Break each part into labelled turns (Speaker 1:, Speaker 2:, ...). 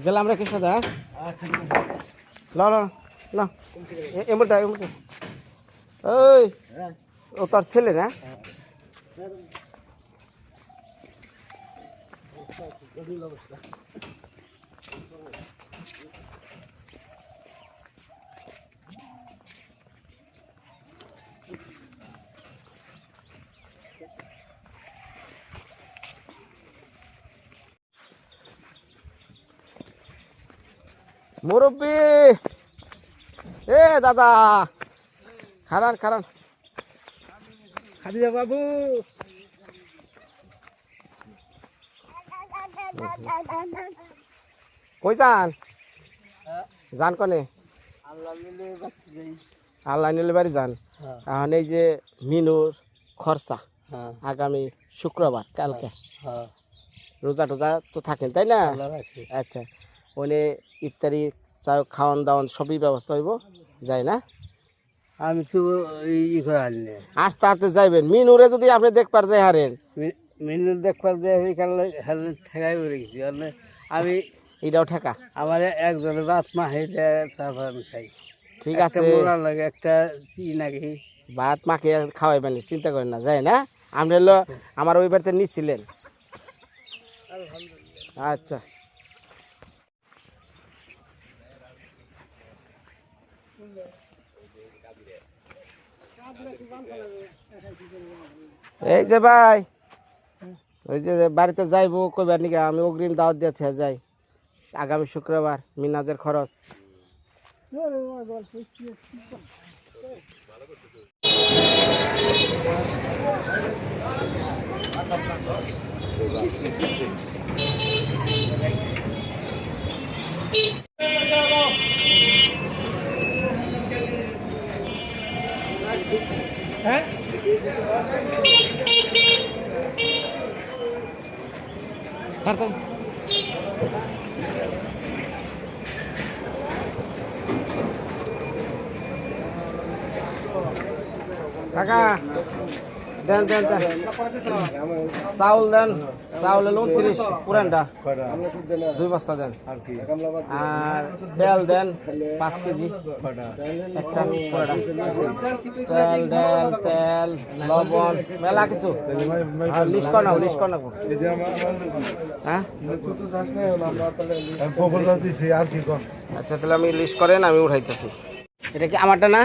Speaker 1: গেলাম রে কৃষ্ণ দা। ল ল ল এমন দা এমন ওই ও তোর ছেলে না? মুরব্বী এ দাদা খারান খারান
Speaker 2: খাদিজা বাবু
Speaker 1: কই যান যান কনে আল্লাহ নিলে বাড়ি যান। এখন এই যে মিনুর খরচা আগামী শুক্রবার কালকে রোজা টোজা তো থাকেন তাই না? আচ্ছা ওনে ইফতারি চা খাওয়ান দাওয়ান সবই ব্যবস্থা হইব যাই না?
Speaker 2: আমি তো ই করে আনলে
Speaker 1: আস্তে আস্তে যাইবেন। মিনুরে যদি আপনি দেখবার যাই হারেন
Speaker 2: মেনু দেখবার যে ঠেকাই পড়ে গেছি আমি
Speaker 1: এটাও ঠেকা।
Speaker 2: আমার একজনের রাত মাহে দেয় তারপর আমি খাই।
Speaker 1: ঠিক আছে
Speaker 2: লাগে একটা নাকি
Speaker 1: ভাত মাকে খাওয়াইবেন চিন্তা করেন না যাই না? আপনি হলো আমার ওই বাড়িতে নিচ্ছিলেন। আচ্ছা এই যে ভাই ওই যে বাড়িতে যাইবো কইবার নিকে আমি অগ্রিম দাওয়াত দিয়ে থেকে যাই আগামী শুক্রবার মিনাজের খরচ।
Speaker 2: হ্যাঁ
Speaker 1: কাকা দেন দেন দেন চাউল দেন চাউল হলো 29 পুরানটা 2 বস্তা দেন আর তেল দেন 5 কেজি একটা পুরাটা তেল ডাল তেল লবণ মেলা কিছু লিস্ট কর নাও হ্যাঁ আচ্ছা তাহলে আমি লিস্ট করেন আমি উঠাইতেছি। এটা কি আমারটা না?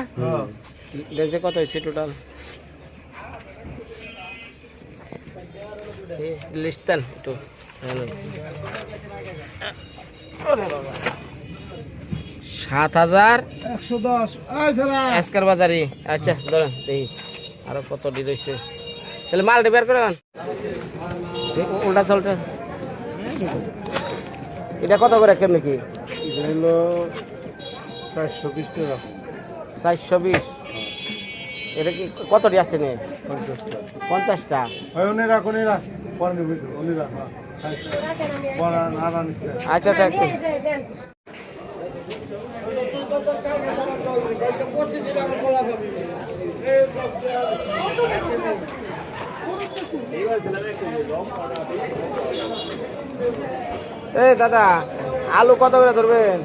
Speaker 1: দেখছে কত হয়েছে টোটাল লিস্ট দেন একটু 7,110 আজকের বাজারে। আচ্ছা ধরেন দেখি আরো কত ডি রয়েছে তাহলে মালটা বের করে উল্টা চলটা এটা কত করে কেমনি কি?
Speaker 2: হলো 420 টাকা
Speaker 1: 420। এটা কি কতটি আছে নে? 50টা। আচ্ছা আচ্ছা এই দাদা আলু কত করে ধরবেন?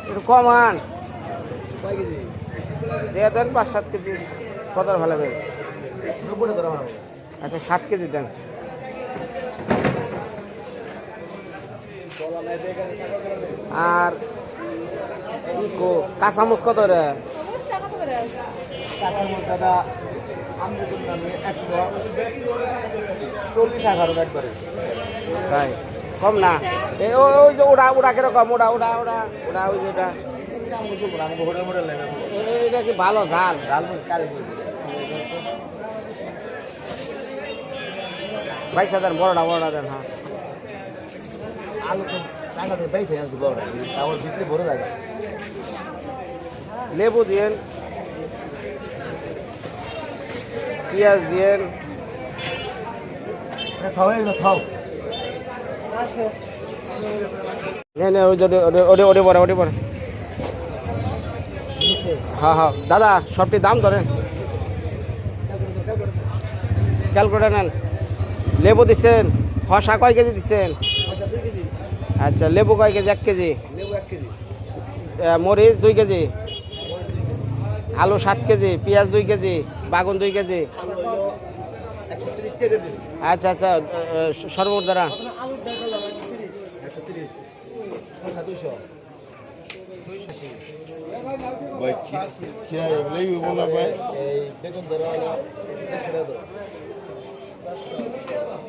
Speaker 1: একটু কমান দিয়ে দেন 5-7 কেজি কত ভালো হবে? আচ্ছা 7 কেজি দেন। আর কাঁচামচ কত রে? কাঁচামচ দাদা কম না ওই যে ওটা কিরকম ওটা ওই যে এটা কি ভালো ঝাল 22,000 বড়টা দেন। হ্যাঁ আলু তো টাকা দিয়ে 22,000 বড়টা আমার বিক্রি বড় লাগে। লেবু দিয়েন পেঁয়াজ দিয়েন থাও ওটি পরে হ্যাঁ হ্যাঁ দাদা সবটি দাম ধরেন ক্যালকুলেটার নেন। লেবু দিচ্ছেন, শসা কয় কেজি দিচ্ছেন? আচ্ছা লেবু কয় কেজি? 1 কেজি।
Speaker 2: লেবু 1 কেজি।
Speaker 1: মরিচ 2 কেজি, আলু 7 কেজি, পেঁয়াজ 2 কেজি, বাগুন 2 কেজি।
Speaker 2: 130 টাকা দিছি।
Speaker 1: আচ্ছা আচ্ছা সর্বমোট দ্বারা
Speaker 2: আলুর দাম হলো 130 শসা 200
Speaker 3: ভাই খিরা লেবু বলা ভাই
Speaker 2: এই বেগুন ধরা হলো 100 টাকা ধরো।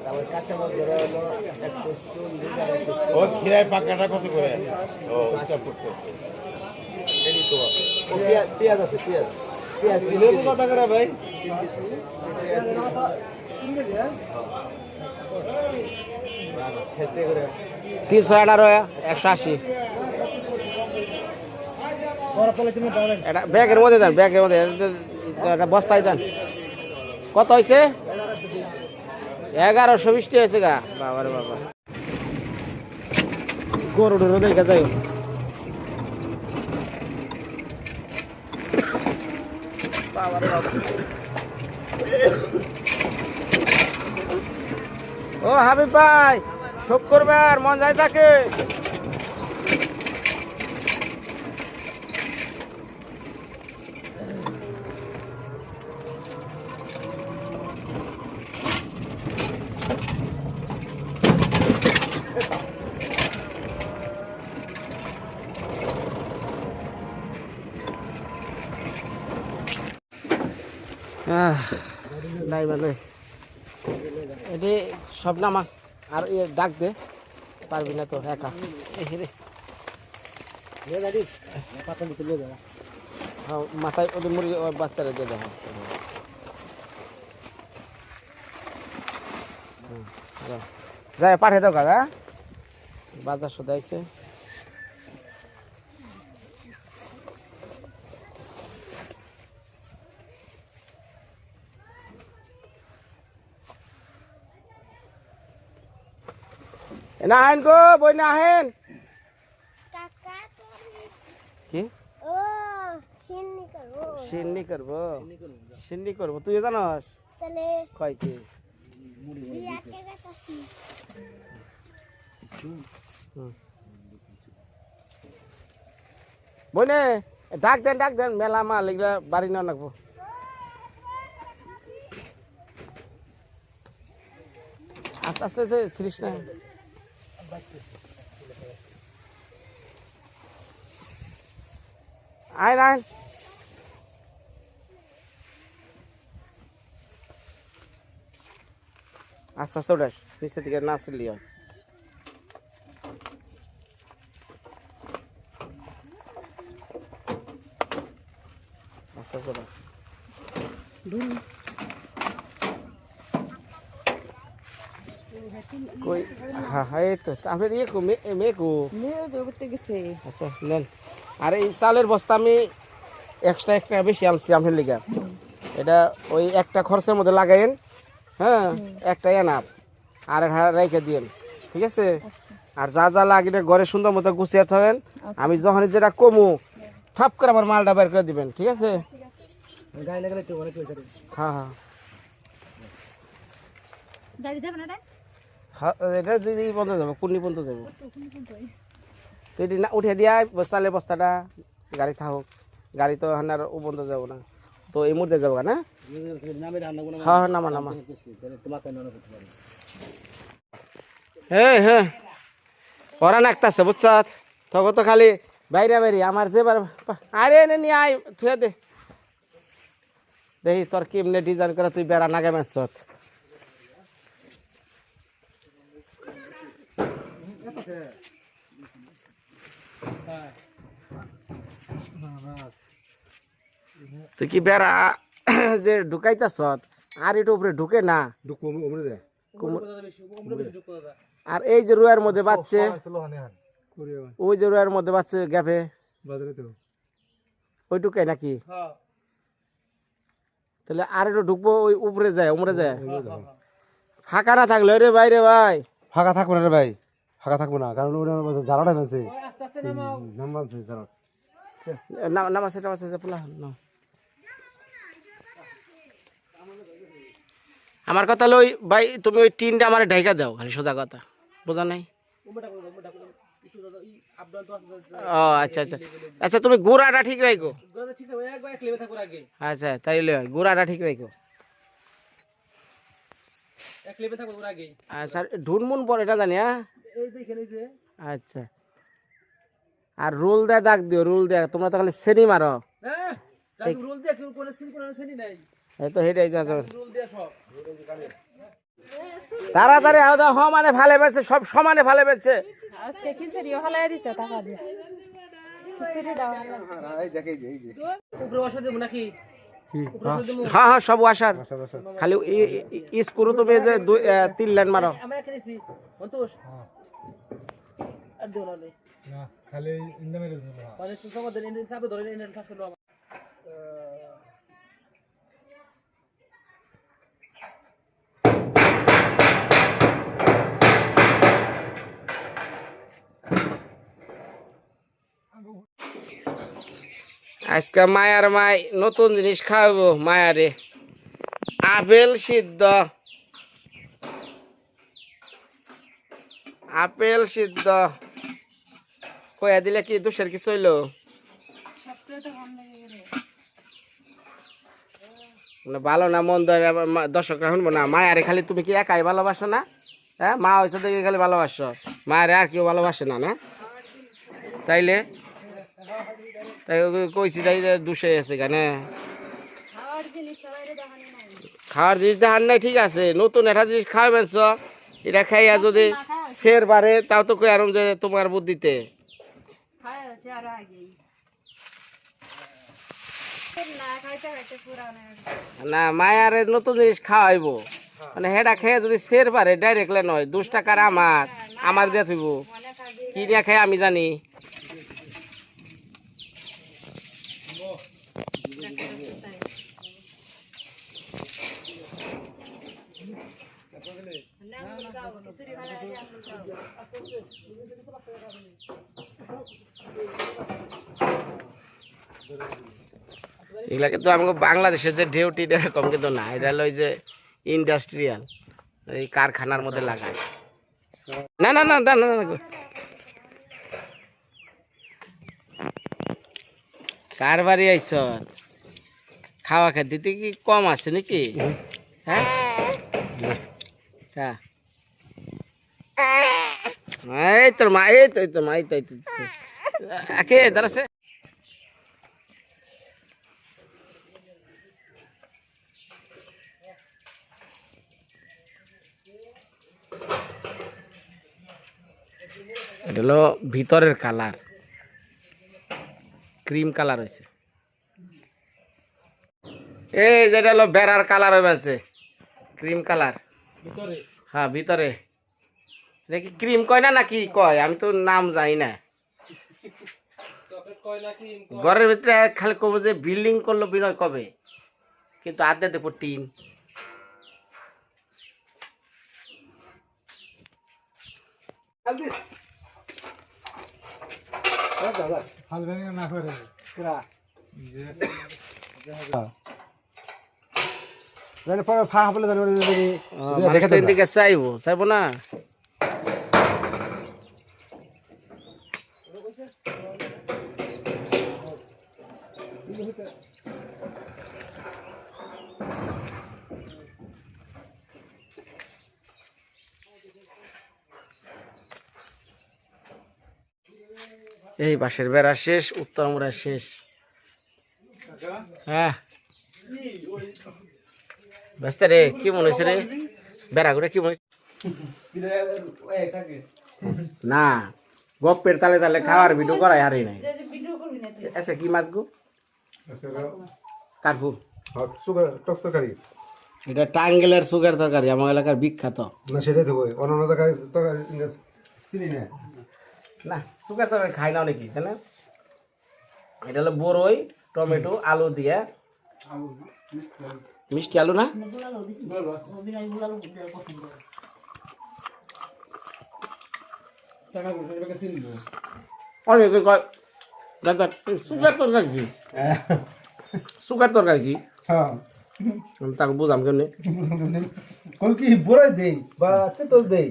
Speaker 2: তারপর কাঁচামরিচ ধরা হলো 140
Speaker 3: ও খিরায় পাকাটা কত করে? ও হিসাব করতেছে।
Speaker 2: এডি তো ও পেঁয়াজ আছে পেঁয়াজ পেঁয়াজ লেবু কত করে ভাই? 3 কেজি হ্যাঁ 60 টাকা করে
Speaker 1: 318, 180।
Speaker 2: বড় পলে তুমি দাও
Speaker 1: এটা ব্যাগের মধ্যে দেন, ব্যাগের মধ্যে এটা বস্তায় দেন। কত হয়েছে? 1120 টাকা হয়েছে গা। বাবা রে বাবা, গরু ডরো দেখা যায়। বাবা রে বাবা। ও হাবিব ভাই, শুক্রবার মন যায় থাকে। নাই মানে এটি সব নামা আর ডাক দে, পারবি না তো একা। হ্যাঁ মাথায় ওদের মুরগি বাচ্চারা দিয়ে দেওয়া। যাই পাঠিয়ে দাও কাকা, বাজার সদাইছে। না আহেন গো, বই না আহেন। কি সিন্নি করবো? সিন্নি করবো, তুই জানস? কয় কি বইনে ডাক দেন মেলা মাল এগুলা বাড়ি না রাখবো। আস্তে আস্তে যে শ্রীস না। আইন আইন আস্তে আস্তে উঠাস, নিচের দিকে না আসলি হয়। আস্তে আস্তে উঠাস। কই হ্যাঁ হ্যাঁ এই তো আপনার ইয়ে কো মেয়ে কো
Speaker 4: করতে গেছে।
Speaker 1: আচ্ছা নেন। আর এই চালের বস্তা আমি এক্সট্রা একটা বেশি আনছি আপনার লিগা। এটা ওই একটা খরচের মধ্যে লাগাইন, হ্যাঁ একটা এনাপ আর রেখে দিন, ঠিক আছে? আর যা যা লাগে ঘরে সুন্দর মতো গুছিয়ে থাকেন। আমি যখন যেটা কমু ঠাপ করে আমার মালটা বের করে দিবেন, ঠিক আছে?
Speaker 2: গায়ে লাগালে তো অনেক পয়সা
Speaker 1: হ্যাঁ হ্যাঁ
Speaker 4: গাড়ি দেবে না রে?
Speaker 1: হ্যাঁ এটা যদি বন্ধ যাবো, কুন্নি পর্যন্ত যাবো। তো এটি না উঠে দিয়া চালের বস্তাটা গাড়ি থাকুক, গাড়ি তো হান্নার ও বন্ধ যাবো না, তো এই মুহূর্তে যাবো না। হ্যাঁ হ্যাঁ নামা নামা। হ্যাঁ হ্যাঁ ওরা নাকতাছে বুঝছ, তখন তো খালি বাইরে বাইরে আমার যে আরে এনে নিয়ে আয় থুয়ে দে। দেখি তোর কেমনে ডিজাইন করে তুই বেড়া নাগে মারছ। তুই কি বেড়া যে ঢুকাইতাছ আর এটা উপরে ঢুকে না। আর এই যে রুয়ার মধ্যে বাচ্চে, ওই যে রুয়ার মধ্যে বাচ্চে গ্যাপে ওই ঢুকাই নাকি? তাহলে আর একটু ঢুকবো, ওই উপরে যায় উমরে যায়। ফাঁকা না থাকলে রে ভাই রে ভাই,
Speaker 2: ফাঁকা থাকবো না রে ভাই, ফাঁকা থাকবো না, কারণ জ্বালাটা নামছে।
Speaker 1: নামাছে পোলা না। আমার কথা লই ভাই, তুমি ওই টিনটা আমার ঢাইকা দাও খালি, সোজা কথা বোঝা নাই। ও আচ্ছা আচ্ছা আচ্ছা তুমি গোড়াটা ঠিক রাখো আচ্ছা তাইলে গোড়াটা ঠিক রাখো আচ্ছা ঢুনমুন পরে এটা জানি হ্যাঁ আচ্ছা আর রোল দেয়া দাগ দিও রোল দেয়া তোমরা তো খালি শ্রেণী মারো এই তো হেঁটে তাড়াতাড়ি আও দাও মানে ভালে পেয়েছে সব সমানে ভালে পেয়েছে
Speaker 4: আজকে খিচুড়ি হলাই দিছে টাকা দিয়ে খিচুড়ি দাও
Speaker 1: হ্যাঁ হ্যাঁ সব আসার খালি স্ক্রু তুমি যে 3 লাইন মারো আজকে মায়ার মাই নতুন জিনিস খাওয়াবো মায়ারে আপেল সিদ্ধ কয়া দিলে কি দোষের কিছু হইলো ভালো না মন্দ দর্শকরা শুনবো না মায়ারে খালি তুমি কি একাই ভালোবাসো না হ্যাঁ মা হয়েছে দেখে খালি ভালোবাসো মায়ারে আর কেউ ভালোবাসে না না তাইলে তাই কইছি তাই দুষে আছে কেনে খাওয়ার জিনিস দেখার নাই ঠিক আছে নতুন একটা জিনিস খাওয়াবেন এটা খাইয়া যদি শের বাড়ে তাও তো কই আর যে তোমার বুদ্ধিতে না মায়ারে নতুন জিনিস খাওয়াইবো মানে হেডা খেয়ে যদি শের বাড়ে ডাইরেক্টলি নয় 2 টাকার আমার দিয়ে থইব কি দিয়ে খাই আমি জানি এগুলা কিন্তু আমাকে বাংলাদেশের যে ডিউটি এরকম কিন্তু না এটা হলো যে ইন্ডাস্ট্রিয়াল এই কারখানার মধ্যে লাগায় না না না না না কার বাড়ি আইছ খাওয়া খাদ্য দিতে কি কম আছে নাকি হ্যাঁ এই তোর মা এই তো মা এই তো কে দাঁড়াছে এটা হলো ভিতরের কালার ক্রিম কালার হয়েছে এই যেটা হলো বেড়ার কালার হয়েছে ক্রিম কালার হ্যাঁ ভিতরে কি ক্রিম কয় না নাকি কয় আমি তো নাম জানি না ঘরের ভিতরে খালি কব যে বিল্ডিং করলো বিনয় কবে কিন্তু আদে দেবো টিন চাইবো চাইবো না এই বাঁশের বেড়া শেষ উত্তর মোড়া শেষ হ্যাঁ ব্যস্ত রে কি মনে হয়েছে রে বেড়া করে কি মনে না গপ্পের তালে তালে খাওয়ার ভিডিও করাই হারি নাই আচ্ছা কি মাছ গো কাটবো
Speaker 3: তরকারি
Speaker 1: এটা টাঙ্গেলের সুগার তরকারি আমার এলাকার বিখ্যাত
Speaker 3: না সেটাই তো অন্যান্য জায়গায় তরকারি চিনি না
Speaker 1: না সুগার তরকারি খাই না অনেকেই তাই না এটা হলো বড়ই টমেটো আলু দিয়ে মিষ্টি আলু না অনেকে কয় দাদা সুগার তরকারি কি সুগার তরকারি কি আমি তাকে বুঝাম কেমনি
Speaker 3: কোন কি বড়াই দেই বা তেতল দেই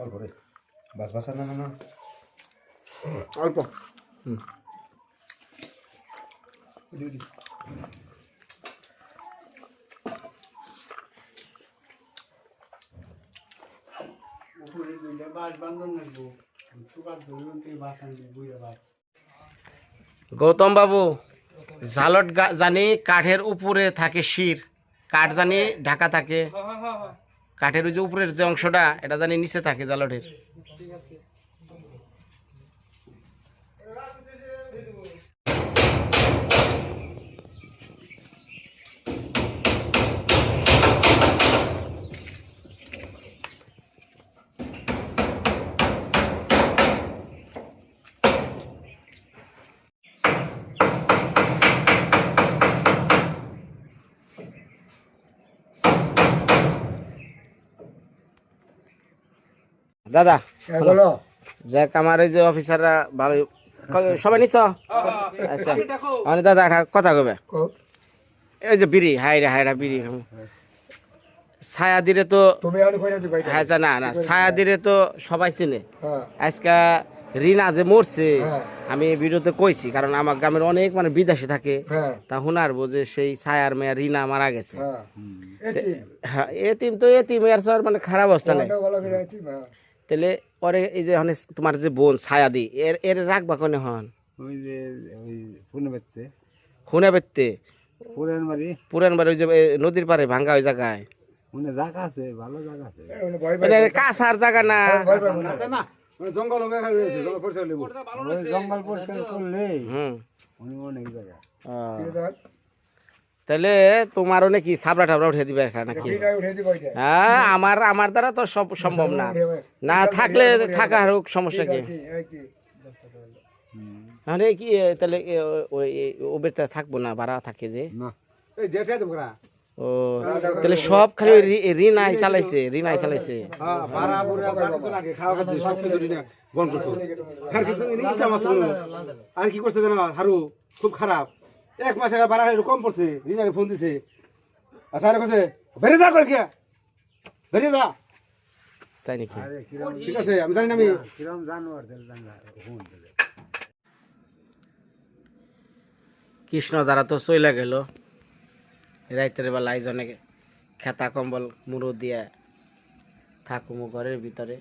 Speaker 3: অল্প রে বাস বাস না না না
Speaker 1: অল্প গৌতম বাবু জালট জানি কাঠের উপরে থাকে শির, কাঠ জানি ঢাকা থাকে, কাঠের ওই যে উপরের যে অংশটা এটা জানি নিচে থাকে জালটের। দাদা
Speaker 2: বলো
Speaker 1: যাক আমার এই যে অফিসাররা ভালো সবাই নিছ আচ্ছা মানে দাদা একটা কথা কবে এই যে বিড়ি হাইরা হাইরা বিড়ি ছায়া দিলে তো
Speaker 2: তুমি আর কইরা দিবা
Speaker 1: হ্যাঁ না না ছায়া দিলে তো সবাই চিনে। আজকে রিনা যে মরছে আমি ভিডিওতে কইছি, কারণ আমার গ্রামের অনেক মানে বিদেশে থাকে, তা হুনারবো যে সেই ছায়ার মেয়া রিনা মারা গেছে। হ্যাঁ এতিম তো এতিম এর সর মানে খারাপ অবস্থা নেই। তাহলে পরে এই যে তোমার যে বোন ছায়া দি এর এর রাখবা কোনে হন
Speaker 2: ওই যে ওই ফোনে বেচছে
Speaker 1: হুনে বেতে
Speaker 2: পুরান বাড়ি
Speaker 1: ওই যে নদীর পারে ভাঙ্গা ওই জায়গায়
Speaker 2: ওনে জায়গা আছে, ভালো জায়গা আছে,
Speaker 1: কাছার জায়গা না
Speaker 2: আছে না জঙ্গল রয়েছে, জঙ্গল পরিষ্কার করলে জঙ্গল পরিষ্কার করলে অনেক জায়গা।
Speaker 1: তাহলে তোমারও নাকি সাবরা টাবরা উঠে দিবে নাকি? হ্যাঁ আমার দ্বারা তো সব সম্ভব না, না থাকলে থাকা হোক সমস্যা কি? মানে কি তাহলে ওই ওবেতে থাকবো না, ভাড়া থাকে যে ও তাহলে সব খালি রিনাই চালাইছে
Speaker 3: আর কি করছে জানো হারু খুব খারাপ, 1 মাস আগে বাড়া কম পড়ছে, রিনারে ফোন দিছে আচ্ছা আরে কইছে বেরিয়ে যা করে গিয়া বেরিয়ে যা,
Speaker 1: তাই নাকি?
Speaker 3: ঠিক আছে আমি জানি না আমি
Speaker 2: কিরম জানোয়ার
Speaker 1: কৃষ্ণ দ্বারা তো চইলা গেল, রাইতের বেলায় জনে খেতা কম্বল মুড়ো দিয়া থাকুমো ঘরের ভিতরে,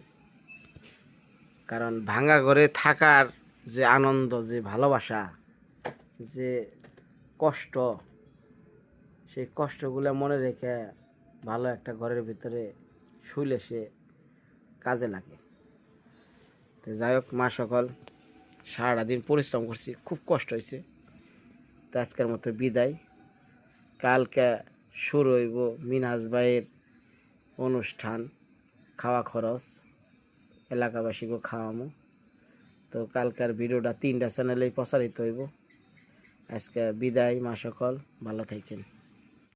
Speaker 1: কারণ ভাঙা ঘরে থাকার যে আনন্দ, যে ভালোবাসা, যে কষ্ট, সেই কষ্টগুলো মনে রেখে ভালো একটা ঘরের ভিতরে শুইলে সে কাজে লাগে। তো যাই হোক মা সকল সারাটা দিন পরিশ্রম করছি, খুব কষ্ট হয়েছে। তো আজকের মতো বিদায়, কালকে শুরু হইব মিনাজ ভাইয়ের অনুষ্ঠান, খাওয়া খরচ এলাকাবাসীকে খাওয়ামো। তো কালকার ভিডিওটা 3টা চ্যানেলেই প্রচারিত হইব। আজকে বিদায় মা সকল, ভালো থাকেন।